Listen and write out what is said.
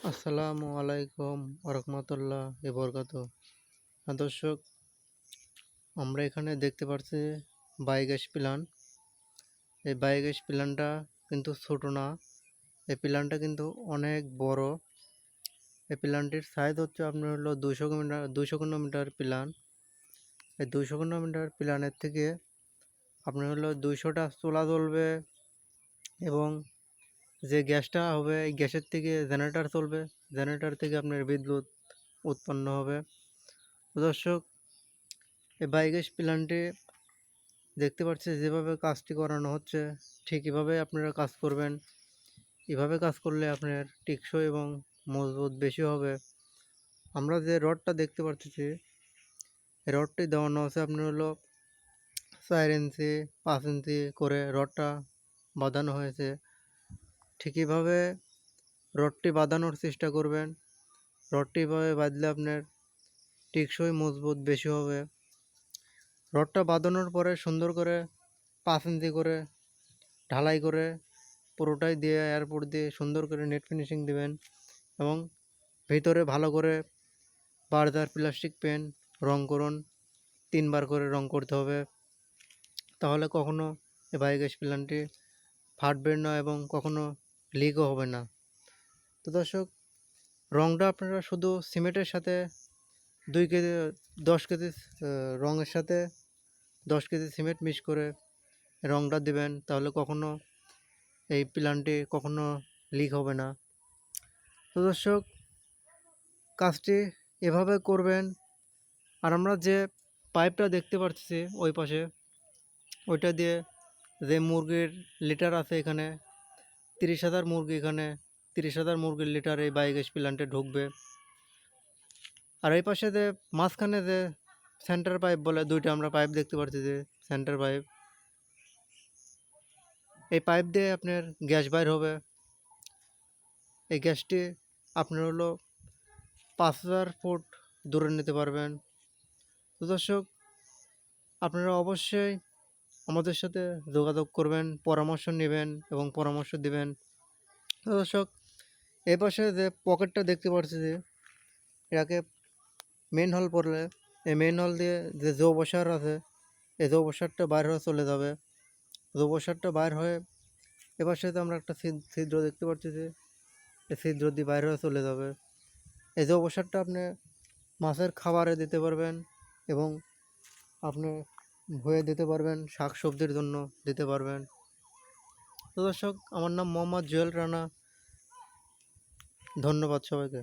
আসসালামু আলাইকুম ওরহমতুল্লাহ বরকাত। দর্শক, আমরা এখানে দেখতে পাচ্ছি বায়োগ্যাস প্ল্যান। এই বায়োগ্যাস প্ল্যানটা কিন্তু ছোট না, এই প্ল্যানটা কিন্তু অনেক বড়। এই প্ল্যানটির সাইজ হচ্ছে আপনার হলো 200 কিলোমিটার প্ল্যান। এই 200 কিলোমিটার প্ল্যানের থেকে আপনার হলো 200টা চুলা জ্বলবে, এবং যে গ্যাসটা হবে এই গ্যাসের থেকে জেনারেটর চলবে, জেনারেটর থেকে আপনার বিদ্যুৎ উৎপন্ন হবে। তো দর্শক, এই বায়োগ্যাস প্ল্যান্টে দেখতে পাচ্ছি যেভাবে কাজটি করানো হচ্ছে, ঠিক এভাবে আপনারা কাজ করবেন। এভাবে কাজ করলে আপনার টেকসই এবং মজবুত বেশি হবে। আমরা যে রডটা দেখতে পাচ্ছি, এই রডটি দেওয়ানো আছে আপনার হলো 4 ইঞ্চি 5 ইঞ্চি করে রডটা বাঁধানো হয়েছে। ঠিক এভাবে রডটি বাঁধানোর চেষ্টা করবেন। রডটি এভাবে বাঁধলে আপনার টেকসই মজবুত বেশি হবে। রডটা বাঁধানোর পরে সুন্দর করে 5 ইঞ্চি করে ঢালাই করে পুরোটাই দিয়ে এয়ারপোর্ট দিয়ে সুন্দর করে নেট ফিনিশিং দিবেন, এবং ভিতরে ভালো করে বার্জার প্লাস্টিক পেন রং করুন। 3বার করে রং করতে হবে, তাহলে কখনো এই বায়োগ্যাস প্ল্যান্টটি ফাটবে না এবং কখনো লিকও হবে না। তো দর্শক, রংটা আপনারা শুধু সিমেন্টের সাথে 2 কেজি 10 কেজি রঙের সাথে 10 কেজি সিমেন্ট মিক্স করে রংটা দিবেন, তাহলে কখনো এই প্ল্যান্টটি কখনো লিক হবে না। তো দর্শক, কাজটি এভাবে করবেন। আর আমরা যে পাইপটা দেখতে পাচ্ছি ওই পাশে, ওইটা দিয়ে যে মুরগির লিটার আছে, এখানে 30,000 মুরগি, এখানে 30,000 মুরগির লিটার এই বায়োগ্যাস প্ল্যান্টে ঢুকবে। আর এই পাশে যে মাঝখানে যে সেন্টার পাইপ বলে দুইটা আমরা পাইপ দেখতে পাচ্ছি, যে সেন্টার পাইপ, এই পাইপ দিয়ে আপনার গ্যাস বাইর হবে। এই গ্যাসটি আপনার হলো 5,000 ফুট দূরে নিতে পারবেন। তো দর্শক, আপনারা অবশ্যই আমাদের সাথে যোগাযোগ করবেন, পরামর্শ নেবেন এবং পরামর্শ দিবেন। তো দর্শক, এই পাশে যে পকেটটা দেখতে পাচ্ছি, যে এটাকে মেন হল পড়লে এই মেন হল দিয়ে যে জৈবসার আছে, এই জৈবসারটা বাইর হয়ে চলে যাবে। জৈবসারটা বাইর হয়ে এবার সাথে আমরা একটা ছিদ্র দেখতে পাচ্ছি, যে এই ছিদ্র দিয়ে বাইর হয়ে চলে যাবে। এই জৈবসারটা আপনি মাছের খাবারে দিতে পারবেন, এবং আপনি ভুঁয়ে দিতে পারবেন, শাক সবজির জন্য দিতে পারবেন। তো দর্শক, আমার নাম মোহাম্মদ জুয়েল রানা। ধন্যবাদ সবাইকে।